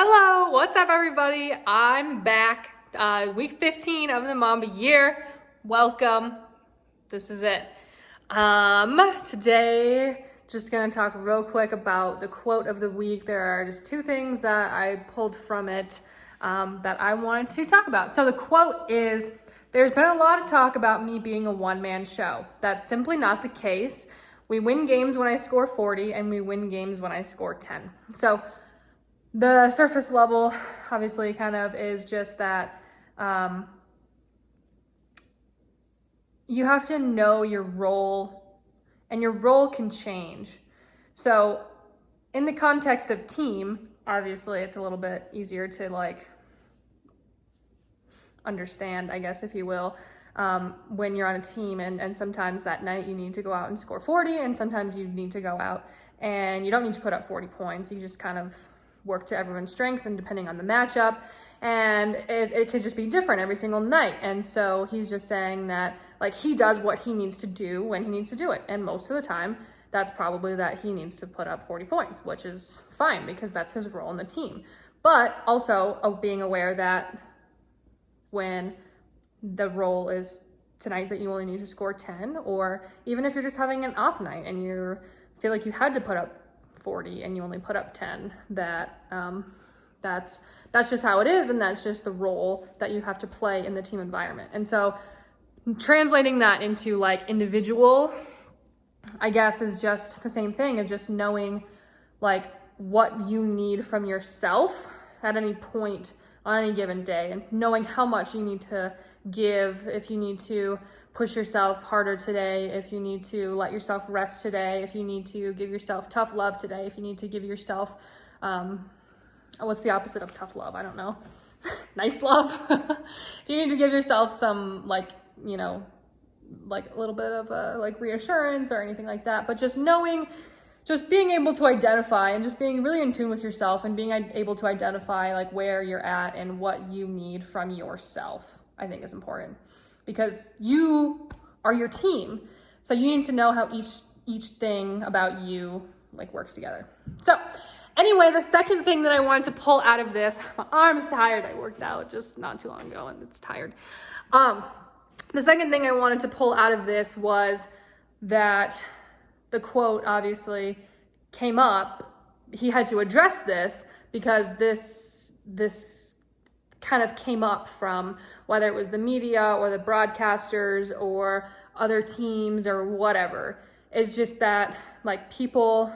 Hello, what's up everybody? I'm back. Week 15 of the Mamba year. Welcome. This is it. Today, just gonna talk real quick about the quote of the week. There are just two things that I pulled from it that I wanted to talk about. So the quote is, "There's been a lot of talk about me being a one-man show. That's simply not the case. We win games when I score 40 and we win games when I score 10. So the surface level obviously kind of is just that you have to know your role, and your role can change. So in the context of team, obviously it's a little bit easier to understand, I guess, if you will, when you're on a team and sometimes that night you need to go out and score 40 and sometimes you need to go out and you don't need to put up 40 points. You just kind of work to everyone's strengths and depending on the matchup, and it could just be different every single night. And so he's just saying that he does what he needs to do when he needs to do it, and most of the time that's probably that he needs to put up 40 points, which is fine because that's his role in the team. But also being aware that when the role is tonight that you only need to score 10, or even if you're just having an off night and you feel like you had to put up 40 and you only put up 10, that's just how it is, and that's just the role that you have to play in the team environment. And so translating that into individual, I guess, is just the same thing of just knowing what you need from yourself at any point on any given day, and knowing how much you need to give, if you need to push yourself harder today, if you need to let yourself rest today, if you need to give yourself tough love today, if you need to give yourself, what's the opposite of tough love? I don't know. Nice love. If you need to give yourself some a little bit of reassurance or anything like that, but just being able to identify and just being really in tune with yourself and being able to identify where you're at and what you need from yourself, I think is important. Because you are your team, so you need to know how each thing about you works together. So anyway, the second thing that I wanted to pull out of this, my arm's tired. I worked out just not too long ago and it's tired. The second thing I wanted to pull out of this was that the quote obviously came up. He had to address this because this kind of came up from whether it was the media or the broadcasters or other teams or whatever. It's just that people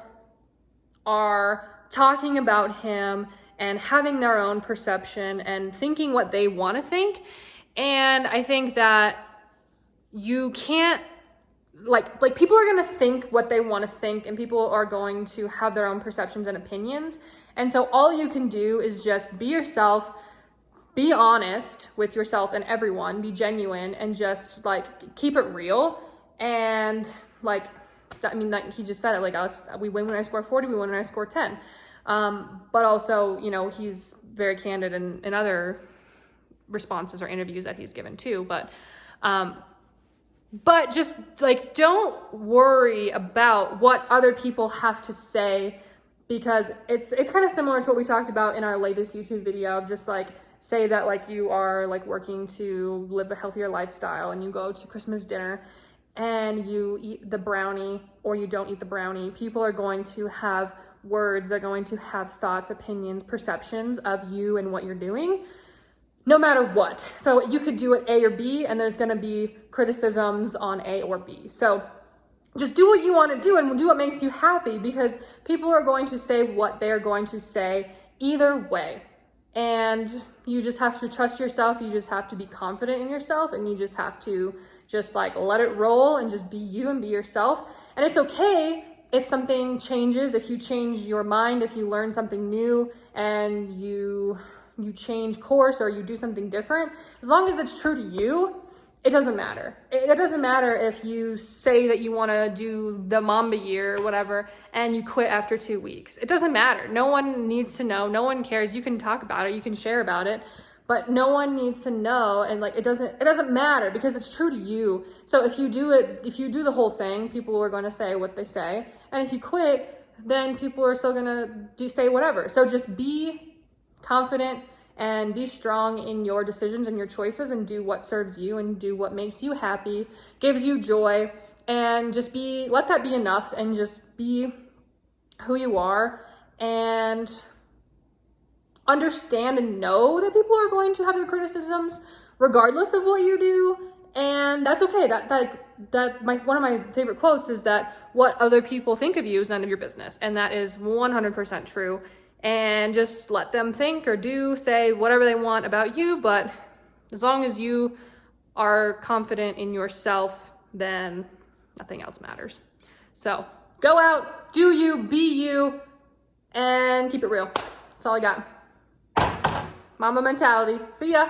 are talking about him and having their own perception and thinking what they want to think. And I think that you can't people are going to think what they want to think, and people are going to have their own perceptions and opinions. And so all you can do is just be yourself, be honest with yourself and everyone, be genuine, and just keep it real. And he just said it, we win when I score 40, we win when I score 10. But also, he's very candid in other responses or interviews that he's given too. But just don't worry about what other people have to say, because it's kind of similar to what we talked about in our latest YouTube video of just say that you are working to live a healthier lifestyle and you go to Christmas dinner and you eat the brownie or you don't eat the brownie. People are going to have words, they're going to have thoughts, opinions, perceptions of you and what you're doing, no matter what. So you could do it A or B, and there's going to be criticisms on A or B. So just do what you want to do and do what makes you happy, because people are going to say what they're going to say either way. And you just have to trust yourself. You just have to be confident in yourself, and you just have to just let it roll and just be you and be yourself. And it's okay if something changes, if you change your mind, if you learn something new and you change course or you do something different. As long as it's true to you, it doesn't matter. It doesn't matter if you say that you want to do the Mamba year or whatever and you quit after 2 weeks. It doesn't matter. No one needs to know. No one cares. You can talk about it. You can share about it. But no one needs to know, and it doesn't matter because it's true to you. So if you do the whole thing, people are going to say what they say. And if you quit, then people are still going to say whatever. So just be confident and be strong in your decisions and your choices, and do what serves you and do what makes you happy, gives you joy, and just let that be enough, and just be who you are, and understand and know that people are going to have their criticisms regardless of what you do, and that's okay. One of my favorite quotes is that what other people think of you is none of your business, and that is 100% true. And just let them think or say whatever they want about you, but as long as you are confident in yourself, then nothing else matters. So go out, do you, be you, and keep it real. That's all I got. Mamba mentality. See ya.